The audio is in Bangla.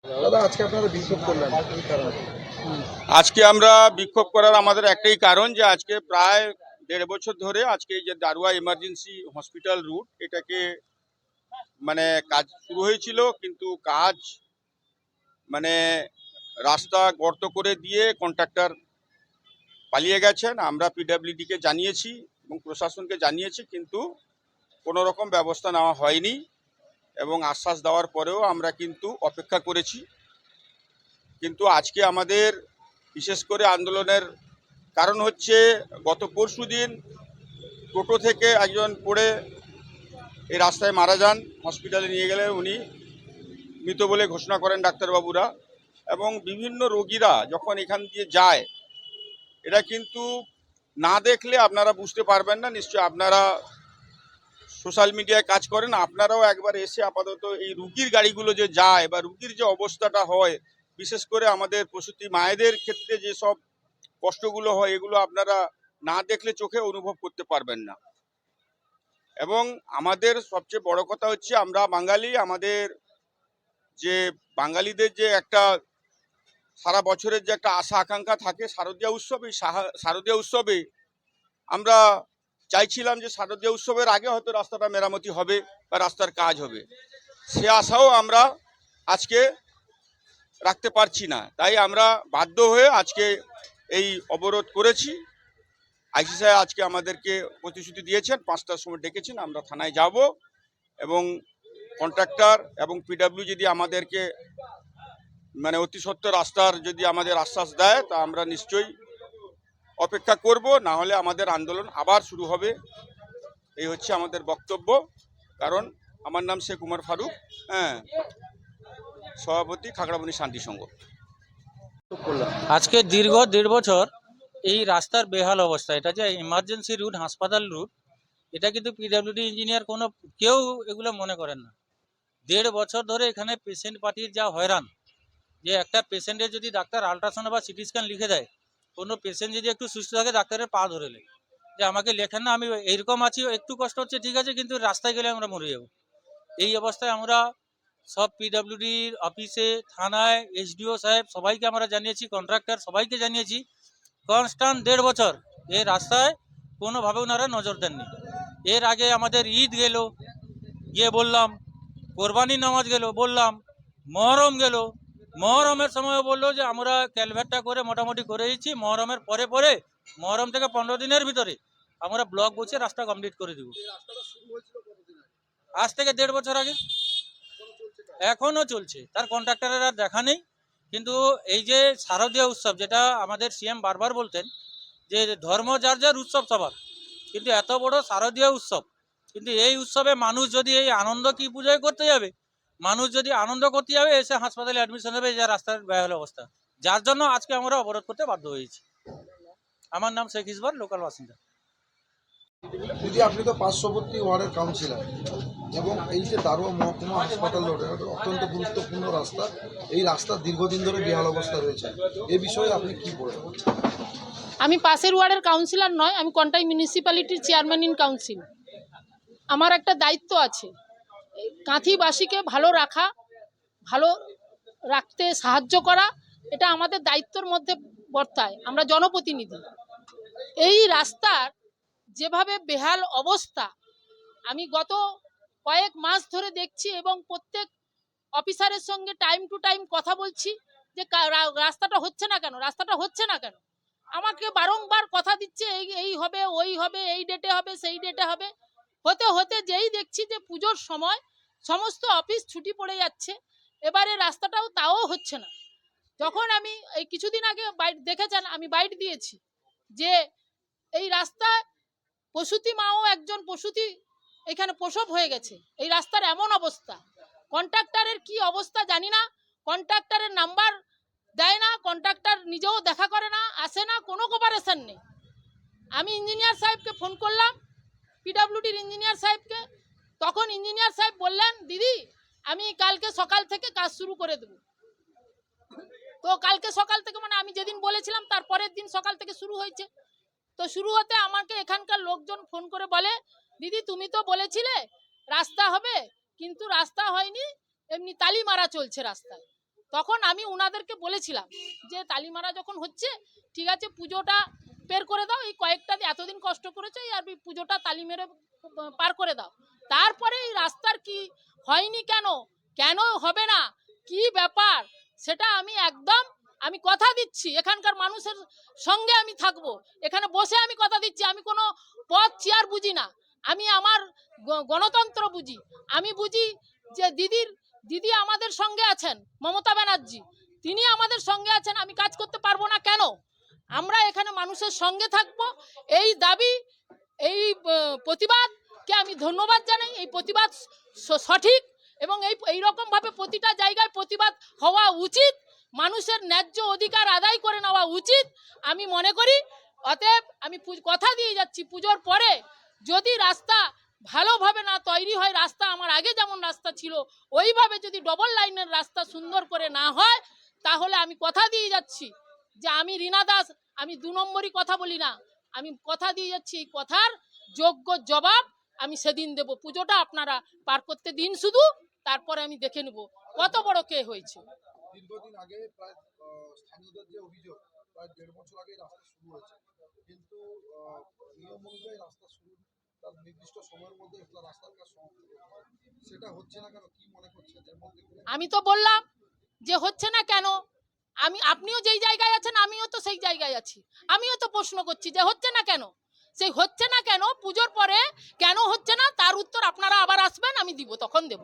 দাদা আজকে আপনারা বিক্ষোভ করলেন কি কারণে? আজকে আমরা বিক্ষোভ করার আমাদের একটাই কারণ যে আজকে প্রায় 1.5 বছর ধরে আজকে এই যে দারুয়া এমার্জেন্সি হসপিটাল রুট এটাকে কাজ শুরু হয়েছিল, কিন্তু কাজ মানে রাস্তা গর্ত করে দিয়ে কন্ট্রাক্টর পালিয়ে গেছেন। আমরা পিডব্লিউডি কে জানিয়েছি এবং প্রশাসনকে জানিয়েছি, কিন্তু কোনো রকম ব্যবস্থা নেওয়া হয়নি এবং আশ্বাস দেওয়ার পরেও আমরা কিন্তু অপেক্ষা করেছি। কিন্তু আজকে আমাদের বিশেষ করে আন্দোলনের কারণ হচ্ছে গত পরশুদিন টোটো থেকে একজন পড়ে এই রাস্তায় মারা যান। হসপিটালে নিয়ে গেলে উনি মৃত বলে ঘোষণা করেন ডাক্তারবাবুরা, এবং বিভিন্ন রোগীরা যখন এখান দিয়ে যায় এটা কিন্তু না দেখলে আপনারা বুঝতে পারবেন না। নিশ্চয়ই আপনারা সোশ্যাল মিডিয়ায় কাজ করেন, আপনারাও একবার এসে আপাতত এই রুগীর গাড়িগুলো যে যায় বা রুগীর যে অবস্থাটা হয়, বিশেষ করে আমাদের প্রসূতি মায়েদের ক্ষেত্রে যে সব কষ্টগুলো হয় এগুলো আপনারা না দেখলে চোখে অনুভব করতে পারবেন না। এবং আমাদের সবচেয়ে বড় কথা হচ্ছে আমরা বাঙালি, আমাদের যে বাঙালিদের যে একটা সারা বছরের যে একটা আশা আকাঙ্ক্ষা থাকে শারদীয়া উৎসব, এই শারদীয়া উৎসবে আমরা চাইছিলাম যে শারদীয়া উৎসবের আগে হয়তো রাস্তাটা মেরামতি হবে বা রাস্তার কাজ হবে। সে আশাও আমরা আজকে রাখতে পারছি না, তাই আমরা বাধ্য হয়ে আজকে এই অবরোধ করেছি। আইসি সাহেব আজকে আমাদেরকে প্রতিশ্রুতি দিয়েছেন, 5টার সময় ডেকেছেন, আমরা থানায় যাব এবং কন্ট্রাক্টর এবং পিডব্লিউ যদি আমাদেরকে অতি সত্বর রাস্তার যদি আমাদের আশ্বাস দেয় তা আমরা নিশ্চয়ই অপেক্ষা করব, না হলে আমাদের আন্দোলন আবার শুরু হবে। এই হচ্ছে আমাদের বক্তব্য। কারণ আমার নাম শেখ উমর ফারুক, সভাপতি খাগড়াবনি শান্তি সংঘ। আজকে দীর্ঘ 1.5 বছর এই রাস্তার বেহাল অবস্থা। এটা যে ইমার্জেন্সি রুট, হাসপাতাল রুট, এটা কিন্তু পিডব্লিউডি ইঞ্জিনিয়ার কোনো কেউ এগুলো মনে করেন না। 1.5 বছর ধরে এখানে পেশেন্ট পার্টির যা হয়রান, যে একটা পেশেন্টের যদি ডাক্তার আল্ট্রাসাউন্ড বা সিটি স্ক্যান লিখে দেয়, কোনো পেশেন্ট যদি একটু সুস্থ থাকে ডাক্তারের পা ধরে নেয় যে আমাকে লেখেন না, আমি এইরকম আছি, একটু কষ্ট হচ্ছে ঠিক আছে, কিন্তু রাস্তায় গেলে আমরা মরে যাব। এই অবস্থায় আমরা সব পিডব্লিউডির অফিসে, থানায়, এসডিও সাহেব সবাইকে আমরা জানিয়েছি, কন্ট্রাক্টর সবাইকে জানিয়েছি। কনস্ট্যান্ট 1.5 বছর এই রাস্তায় কোনোভাবে ওনারা নজর দেননি। এর আগে আমাদের ঈদ গেল, গিয়ে বললাম, কোরবানি নামাজ গেল বললাম, মহরম গেল, মহরমের সময়ও বললো যে আমরা ক্যালভেটটা করে মোটামুটি করে দিচ্ছি, মহরমের পরে পরে মহরম থেকে 15 দিনের ভিতরে আমরা ব্লক বসে রাস্তা কমপ্লিট করে দেবো। আজ থেকে 1.5 বছর আগে এখনো চলছে, তার কন্ট্রাক্টরের আর দেখা নেই। কিন্তু এই যে শারদীয় উৎসব, যেটা আমাদের সিএম বারবার বলতেন যে ধর্ম যার যার, উৎসব সবার, কিন্তু এত বড় শারদীয় উৎসব, কিন্তু এই উৎসবে মানুষ যদি এই আনন্দ কি পুজোয় করতে যাবে, মানুষ যদি আনন্দ করতে যাবে এসে হাসপাতালে অ্যাডমিশন হবে, যা রাস্তার বেহাল অবস্থা, যার জন্য আজকে আমরা অবরোধ করতে বাধ্য হয়েছি। আমার নাম শেখ ইসবার, লোকাল বাসিন্দা। দিদি আপনি তো পার্শ্ববর্তী ওয়ার্ডের কাউন্সিলর, এবং এই যে দারুয়া মহকুমা হাসপাতাল রোড এটা অত্যন্ত গুরুত্বপূর্ণ রাস্তা। এই রাস্তা দীর্ঘদিন ধরে বেহাল অবস্থা রয়েছে, এ বিষয়ে আপনি কি বলবেন? আমি পাশের ওয়ার্ডের কাউন্সিলর নয়, আমি কন্টাই মিউনিসিপ্যালিটির চেয়ারম্যান ইন কাউন্সিল। আমার একটা দায়িত্ব আছে, কাঁথিবাসীকে ভালো রাখা, ভালো রাখতে সাহায্য করা, এটা আমাদের দায়িত্বের মধ্যে বর্তায়। আমরা জনপ্রতিনিধি। এই রাস্তার যেভাবে বেহাল অবস্থা আমি গত কয়েক মাস ধরে দেখছি, এবং প্রত্যেক অফিসারের সঙ্গে টাইম টু টাইম কথা বলছি যে রাস্তাটা হচ্ছে না কেন, রাস্তাটা হচ্ছে না কেন। আমাকে বারংবার কথা দিচ্ছে এই হবে, ওই হবে, এই ডেটে হবে, সেই ডেটে হবে। হতে হতে যেই দেখছি যে পুজোর সময় সমস্ত অফিস ছুটি পড়ে যাচ্ছে, এবারে রাস্তাটাও তাও হচ্ছে না। যখন আমি এই কিছুদিন আগে দেখেছেন আমি বাইট দিয়েছি যে এই রাস্তায় প্রসূতি মাও একজন প্রসূতি এখানে প্রসব হয়ে গেছে, এই রাস্তার এমন অবস্থা। কন্ট্রাক্টরের কি অবস্থা জানি না, কন্ট্রাক্টরের নাম্বার দেয় না, কন্ট্রাক্টর নিজেও দেখা করে না, আসে না, কোনো কোপারেশন নেই। আমি ইঞ্জিনিয়ার সাহেবকে ফোন করলাম, পিডব্লিউডির ইঞ্জিনিয়ার সাহেবকে, তখন ইঞ্জিনিয়ার সাহেব বললেন দিদি আমি কালকে সকাল থেকে কাজ শুরু করে দেব। তো কালকে সকাল থেকে আমি যেদিন বলেছিলাম তার পরের দিন সকাল থেকে শুরু হয়েছে। তো শুরু হতে আমাকে এখানকার লোকজন ফোন করে বলে দিদি তুমি তো বলেছিলে রাস্তা হবে, কিন্তু রাস্তা হয়নি, এমনি তালি মারা চলছে রাস্তায়। তখন আমি উনাদেরকে বলেছিলাম যে তালিমারা যখন হচ্ছে ঠিক আছে পুজোটা বের করে দাও, এই কয়েকটা এতদিন কষ্ট করেছো এই আর পুজোটা তালি মেরে পার করে দাও। তারপরে এই রাস্তার কি হয়নি কেন, কেন হবে না, কি ব্যাপার, সেটা আমি কথা দিচ্ছি এখানকার মানুষের সঙ্গে আমি থাকবো, এখানে বসে আমি কথা দিচ্ছি। আমি কোনো পদ চেয়ার বুঝি না, আমি আমার গণতন্ত্র বুঝি। আমি বুঝি যে দিদি আমাদের সঙ্গে আছেন, মমতা ব্যানার্জি তিনি আমাদের সঙ্গে আছেন, আমি কাজ করতে পারবো না কেন? আমরা এখানে মানুষের সঙ্গে থাকবো, এই দাবি, এই প্রতিবাদকে আমি ধন্যবাদ জানাই। এই প্রতিবাদ সঠিক এবং এইরকম ভাবে প্রতিটা জায়গায় প্রতিবাদ হওয়া উচিত, মানুষের ন্যায্য অধিকার আদায় করে নেওয়া উচিত আমি মনে করি। অতএব আমি কথা দিয়ে যাচ্ছি, পুজোর পরে যদি রাস্তা ভালোভাবে না তৈরি হয়, রাস্তা আমার আগে যেমন রাস্তা ছিল ওইভাবে যদি ডবল লাইনের রাস্তা সুন্দর করে না হয়, তাহলে আমি কথা দিয়ে যাচ্ছি যে আমি রীনা দাস, আমি 2 নম্বরই কথা বলি না, আমি কথা দিয়ে যাচ্ছি এই কথার যোগ্য জবাব আমি সেদিন দেব। পুজোটা আপনারা পার করতে দিন শুধু, তারপরে আমি দেখে নেব কত বড় কে হয়েছে। দীর্ঘদিন আগে প্রায় স্থানীয়দের যে অভিযোগ প্রায় 1.5 বছর আগে রাস্তা শুরু হয়েছে, কিন্তু নিয়ম অনুযায়ী রাস্তা শুরু তার নির্দিষ্ট সময়ের মধ্যে একটা রাস্তার কাজ সমাপ্ত করতে হয়। সেটা হচ্ছে না কেন, কি মনে করছেন এর মধ্যে? আমি তো বললাম যে হচ্ছে না কেন, আপনিও যেই জায়গায় আছেন আমিও তো সেই জায়গায় আছি, আমিও তো প্রশ্ন করছি যে হচ্ছে না কেন। সেই হচ্ছে না কেন পুজোর পরে কেন হচ্ছে না তার উত্তর আপনারা আবার আসবেন, আমি দিব, তখন দেব।